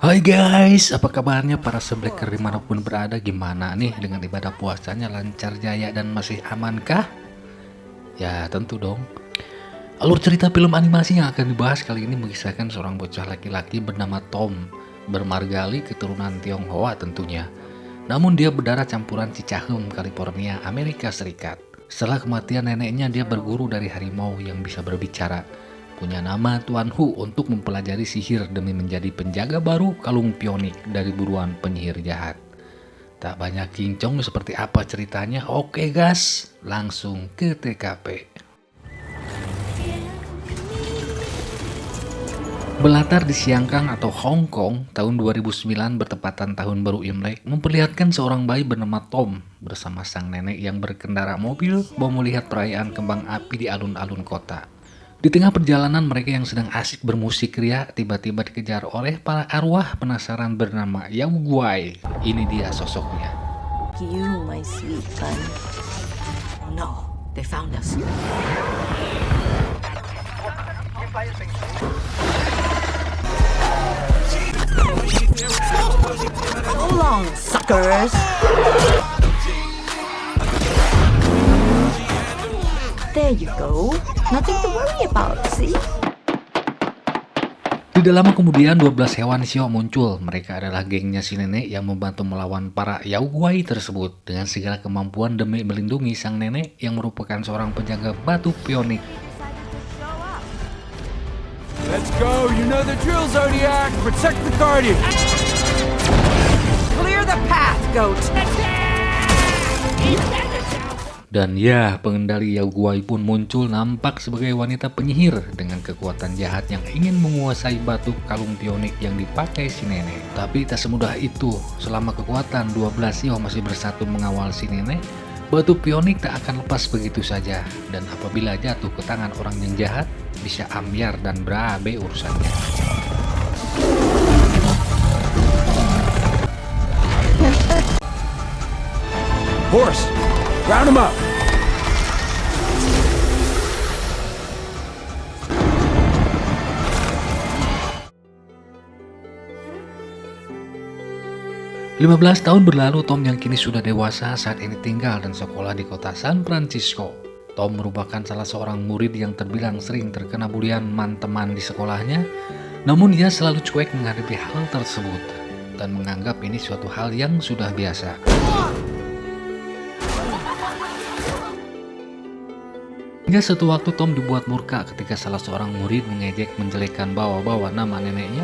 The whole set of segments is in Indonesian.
Hai guys, apa kabarnya para sebleker dimanapun berada? Gimana nih dengan ibadah puasanya, lancar jaya dan masih amankah? Ya tentu dong. Alur cerita film animasi yang akan dibahas kali ini mengisahkan seorang bocah laki-laki bernama Tom, bermargali keturunan Tionghoa tentunya. Namun dia berdarah campuran Cicahem, California, Amerika Serikat. Setelah kematian neneknya, dia berguru dari harimau yang bisa berbicara. Punya nama Tuan Hu untuk mempelajari sihir demi menjadi penjaga baru kalung pionik dari buruan penyihir jahat. Tak banyak kincong seperti apa ceritanya? Oke gas, langsung ke TKP. Berlatar di Siangkang atau Hong Kong, tahun 2009 bertepatan tahun baru Imlek, memperlihatkan seorang bayi bernama Tom bersama sang nenek yang berkendara mobil mau melihat perayaan kembang api di alun-alun kota. Di tengah perjalanan mereka yang sedang asik bermusik ria, tiba-tiba dikejar oleh para arwah penasaran bernama Yao Guai. Ini dia sosoknya. You, my sweet son. Oh no, they found us. So long, suckers. There you go. Nothing to worry about, see? Tidak lama kemudian 12 hewan Xiao muncul. Mereka adalah gengnya si nenek yang membantu melawan para Yao Guai tersebut dengan segala kemampuan demi melindungi sang nenek yang merupakan seorang penjaga batu pionik. Let's go, you know the drill, Zodiac. Protect the Guardian. Clear the path, goat. Dan ya, pengendali Yao Guai pun muncul nampak sebagai wanita penyihir dengan kekuatan jahat yang ingin menguasai batu kalung pionik yang dipakai si nenek. Tapi tak semudah itu, selama kekuatan 12 Xiao masih bersatu mengawal si nenek, batu pionik tak akan lepas begitu saja. Dan apabila jatuh ke tangan orang yang jahat, bisa ambyar dan berabe urusannya. Horse, round him up. Lima belas tahun berlalu, Tom yang kini sudah dewasa saat ini tinggal dan sekolah di kota San Francisco. Tom merupakan salah seorang murid yang terbilang sering terkena bulian teman di sekolahnya, namun ia selalu cuek menghadapi hal tersebut dan menganggap ini suatu hal yang sudah biasa. Hingga suatu waktu Tom dibuat murka ketika salah seorang murid mengejek menjelekkan bawa-bawa nama neneknya.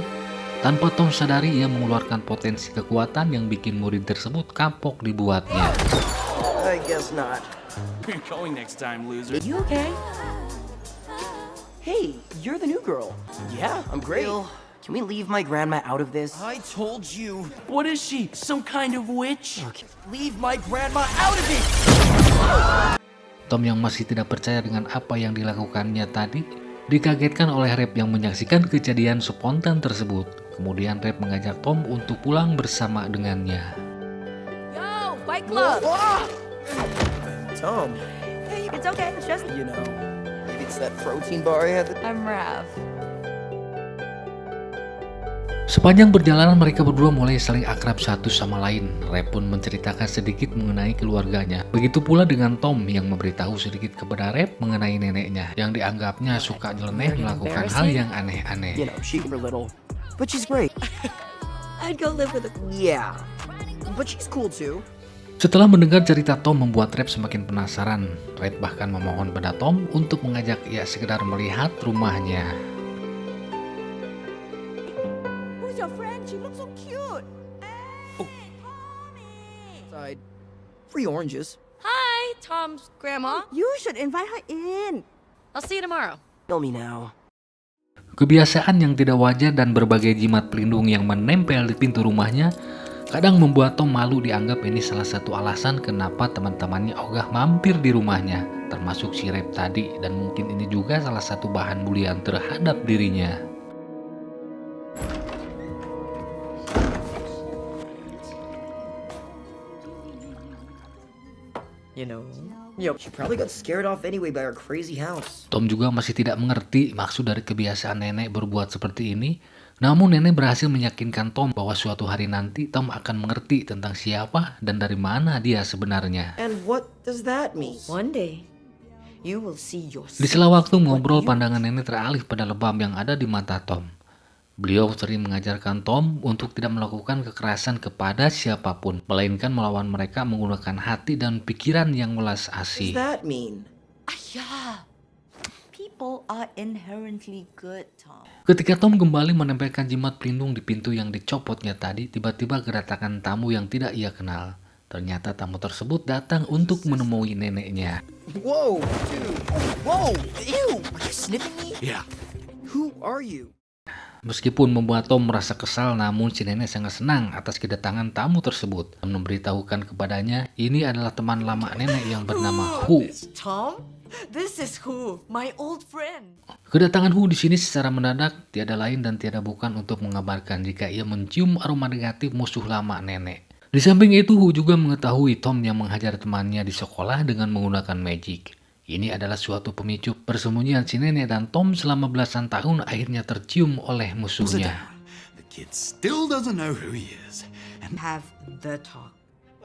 Tanpa Tom sadari, ia mengeluarkan potensi kekuatan yang bikin murid tersebut kapok dibuatnya. I guess not. You're going next time, loser. You okay? Hey, you're the new girl. Yeah, I'm great. Bill. Can we leave my grandma out of this? I told you. What is she? Some kind of witch? Okay. Leave my grandma out of it! Tom yang masih tidak percaya dengan apa yang dilakukannya tadi, dikagetkan oleh Rep yang menyaksikan kejadian spontan tersebut. Kemudian Rep mengajak Tom untuk pulang bersama dengannya. Yo, Fight Club. Tom, Hey, it's okay. It's just you know, maybe it's that protein bar I had. I'm Rav. Sepanjang perjalanan mereka berdua mulai saling akrab satu sama lain. Rep pun menceritakan sedikit mengenai keluarganya. Begitu pula dengan Tom yang memberitahu sedikit kepada Rep mengenai neneknya yang dianggapnya suka nyeleneh melakukan hal yang aneh-aneh. You know, she's a little, but she's great. I'd go live with a. Yeah, but she's cool too. Setelah mendengar cerita Tom membuat Rep semakin penasaran. Rep bahkan memohon pada Tom untuk mengajak ia sekedar melihat rumahnya. Who's your friend? She looks so cute. Side, free oranges. Hi, Tom's grandma. You should invite her in. I'll see you tomorrow. Kill me now. Kebiasaan yang tidak wajar dan berbagai jimat pelindung yang menempel di pintu rumahnya kadang membuat Tom malu. Dianggap ini salah satu alasan kenapa teman-temannya ogah mampir di rumahnya, termasuk si Rep tadi, dan mungkin ini juga salah satu bahan bulian terhadap dirinya. You know, she probably got scared off anyway by our crazy house. Tom juga masih tidak mengerti maksud dari kebiasaan nenek berbuat seperti ini. Namun nenek berhasil meyakinkan Tom bahwa suatu hari nanti Tom akan mengerti tentang siapa dan dari mana dia sebenarnya. And what does that mean? One day, you will see Di yourself. sela waktu ngobrol, pandangan nenek teralih pada lebam yang ada di mata Tom. Beliau sering mengajarkan Tom untuk tidak melakukan kekerasan kepada siapapun, melainkan melawan mereka menggunakan hati dan pikiran yang welas What does asih. that mean? Yeah. People are inherently good, Tom. Ketika Tom kembali menempelkan jimat pelindung di pintu yang dicopotnya tadi, tiba-tiba kedatangan tamu yang tidak ia kenal. Ternyata tamu tersebut datang untuk menemui neneknya. Whoa, dude. Whoa, ew. Are you sniffing me? Yeah. Who are you? Meskipun membuat Tom merasa kesal, namun si nenek sangat senang atas kedatangan tamu tersebut dan memberitahukan kepadanya ini adalah teman lama nenek yang bernama Hu. Tom? This is Who, my old friend. Kedatangan Hu di sini secara mendadak tiada lain dan tiada bukan untuk mengabarkan jika ia mencium aroma negatif musuh lama nenek. Di samping itu, Hu juga mengetahui Tom yang menghajar temannya di sekolah dengan menggunakan magic. Ini adalah suatu pemicu persembunyian si nenek dan Tom selama belasan tahun akhirnya tercium oleh musuhnya. The kid still doesn't know who he is. And Have the talk.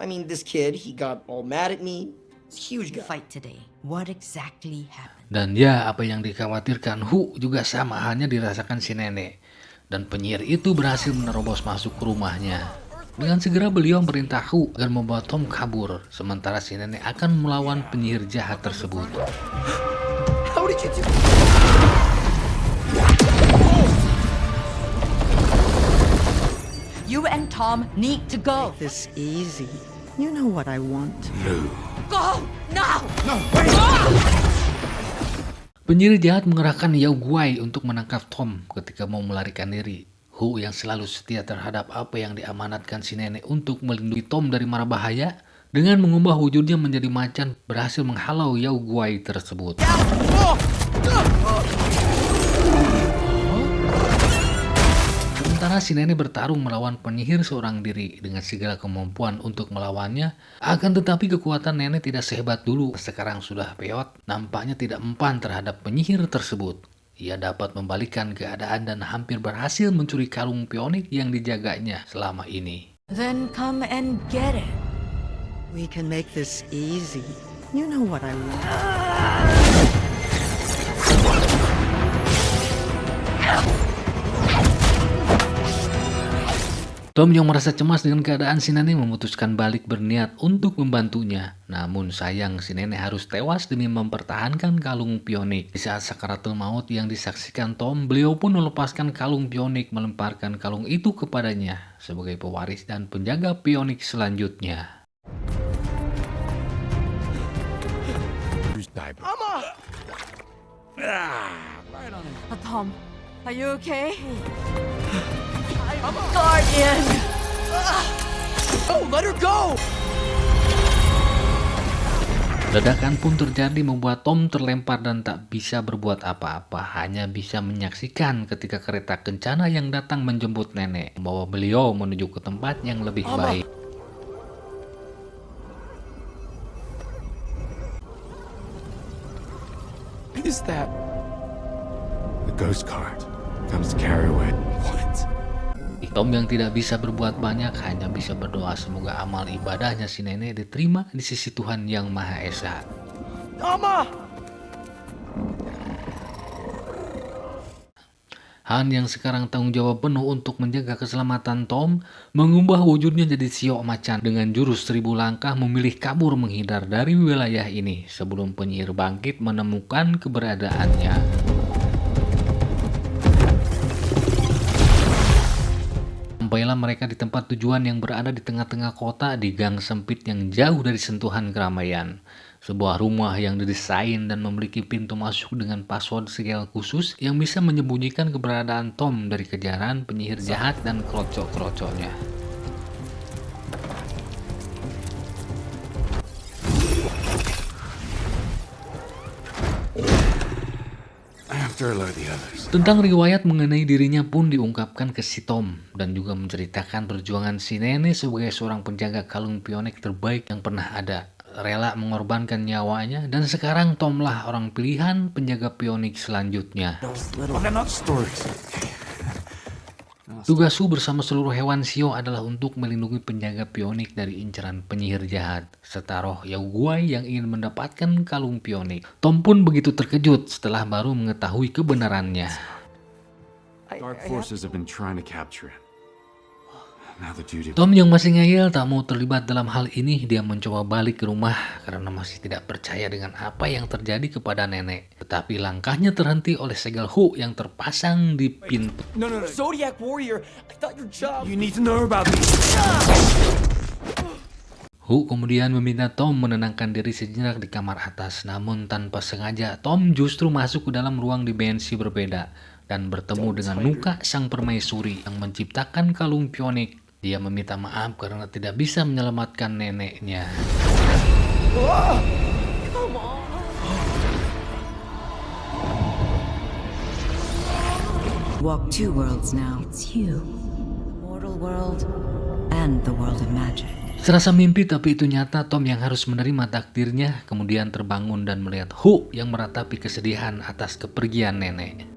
I mean, this kid, he got all mad at me. Huge guy. Fight today. What exactly happened? Dan ya, apa yang dikhawatirkan Hu juga sama halnya dirasakan si nenek. Dan penyihir itu berhasil menerobos masuk ke rumahnya. Dengan segera beliau merintah Hu agar membawa Tom kabur, sementara si nenek akan melawan penyihir jahat tersebut. How did you do? You and Tom need to go. This easy. You know what I want. Go now. Penyihir jahat mengerahkan Yao Guai untuk menangkap Tom ketika mau melarikan diri. Hu yang selalu setia terhadap apa yang diamanatkan si nenek untuk melindungi Tom dari mara bahaya, dengan mengubah wujudnya menjadi macan, berhasil menghalau Yao Guai tersebut. Sementara si nenek bertarung melawan penyihir seorang diri dengan segala kemampuan untuk melawannya, akan tetapi kekuatan nenek tidak sehebat dulu. Sekarang sudah peot, nampaknya tidak mempan terhadap penyihir tersebut. Ia dapat membalikkan keadaan dan hampir berhasil mencuri kalung pionik yang dijaganya selama ini. Then come and get it. We can make this easy. You know what I want. Tom yang merasa cemas dengan keadaan si nenek memutuskan balik berniat untuk membantunya. Namun sayang si nenek harus tewas demi mempertahankan kalung pionik. Di saat sakaratul maut yang disaksikan Tom, beliau pun melepaskan kalung pionik, melemparkan kalung itu kepadanya sebagai pewaris dan penjaga pionik selanjutnya. who's diaper? Tom, are you okay? I'm a guardian. Oh, let her go! Ledakan pun terjadi membuat Tom terlempar dan tak bisa berbuat apa-apa, hanya bisa menyaksikan ketika kereta kencana yang datang menjemput nenek, membawa beliau menuju ke tempat yang lebih baik. What is that? The ghost cart comes to carry away. What? Tom yang tidak bisa berbuat banyak hanya bisa berdoa semoga amal ibadahnya si nenek diterima di sisi Tuhan Yang Maha Esa. Mama! Han yang sekarang tanggung jawab penuh untuk menjaga keselamatan Tom mengubah wujudnya jadi siok macan dengan jurus 1000 langkah memilih kabur menghindar dari wilayah ini sebelum penyihir bangkit menemukan keberadaannya. Sampailah mereka di tempat tujuan yang berada di tengah-tengah kota di gang sempit yang jauh dari sentuhan keramaian. Sebuah rumah yang didesain dan memiliki pintu masuk dengan password segel khusus yang bisa menyembunyikan keberadaan Tom dari kejaran penyihir jahat dan krocok-krocoknya. I have to alert the others. Tentang riwayat mengenai dirinya pun diungkapkan ke si Tom dan juga menceritakan perjuangan si nenek sebagai seorang penjaga kalung pionik terbaik yang pernah ada. Rela mengorbankan nyawanya dan sekarang Tom lah orang pilihan penjaga pionik selanjutnya. Oh, they're not stories. Tugas Hu bersama seluruh hewan Xiao adalah untuk melindungi penjaga pionik dari incaran penyihir jahat, serta roh Yao Guai yang ingin mendapatkan kalung pionik. Tom pun begitu terkejut setelah baru mengetahui kebenarannya. Dark forces have been trying to capture it. Now the duty. Tom yang masih ngeyel tak mau terlibat dalam hal ini, dia mencoba balik ke rumah karena masih tidak percaya dengan apa yang terjadi kepada nenek. Tetapi langkahnya terhenti oleh segel Hu yang terpasang di pintu. No. Zodiac Warrior, I thought your job. You need to know about me. Hu kemudian meminta Tom menenangkan diri sejenak di kamar atas, namun tanpa sengaja Tom justru masuk ke dalam ruang dimensi berbeda dan bertemu dengan Nuka sang permaisuri yang menciptakan kalung pionik. Dia meminta maaf karena tidak bisa menyelamatkan neneknya. Walk two worlds now. It's you. The mortal world and the world of magic. Serasa mimpi tapi itu nyata, Tom yang harus menerima takdirnya kemudian terbangun dan melihat Hu yang meratapi kesedihan atas kepergian nenek.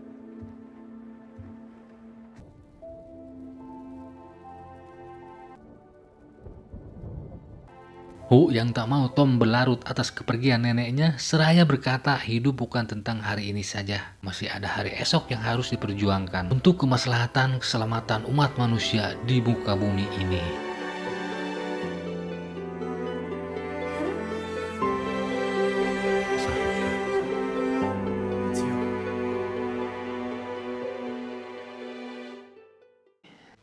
Hu yang tak mau Tom berlarut atas kepergian neneknya seraya berkata hidup bukan tentang hari ini saja, masih ada hari esok yang harus diperjuangkan untuk kemaslahatan keselamatan umat manusia di muka bumi ini.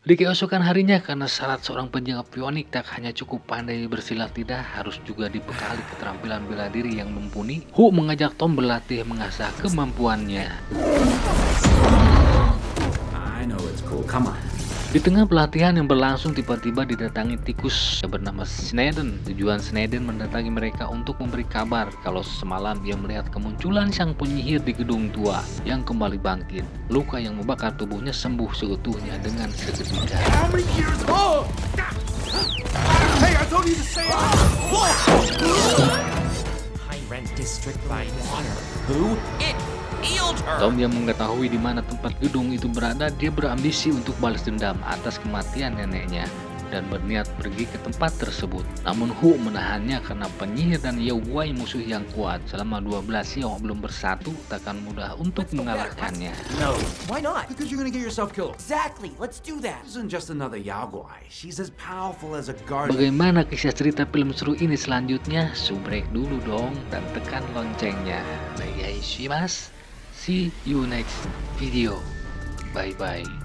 Di keesokan harinya, karena syarat seorang penjaga pionik tak hanya cukup pandai bersilat lidah, harus juga dibekali keterampilan bela diri yang mumpuni, Hu mengajak Tom berlatih mengasah kemampuannya. I know it's cool. Come on. Di tengah pelatihan yang berlangsung, tiba-tiba didatangi tikus yang bernama Sneden. Tujuan Sneden mendatangi mereka untuk memberi kabar kalau semalam dia melihat kemunculan sang penyihir di gedung tua yang kembali bangkit. Luka yang membakar tubuhnya sembuh seutuhnya dengan seketika. How many years? Oh! Hey, I told you to stay out. High rent district by water. Who? It healed her. Tom yang mengetahui di mana tempat gedung itu berada, dia berambisi untuk balas dendam atas kematian neneknya dan berniat pergi ke tempat tersebut. Namun Hu menahannya karena penyihir dan Yao Guai musuh yang kuat. Selama 12 Xiao belum bersatu, takkan mudah untuk mengalahkannya. No. Why not? Because you're gonna get yourself killed. Exactly. Let's do that. This isn't just another Yao Guai. She's as powerful as a guardian. Bagaimana kisah cerita film seru ini selanjutnya? Subrek dulu dong dan tekan loncengnya. Bye guys, see you next video. Bye bye.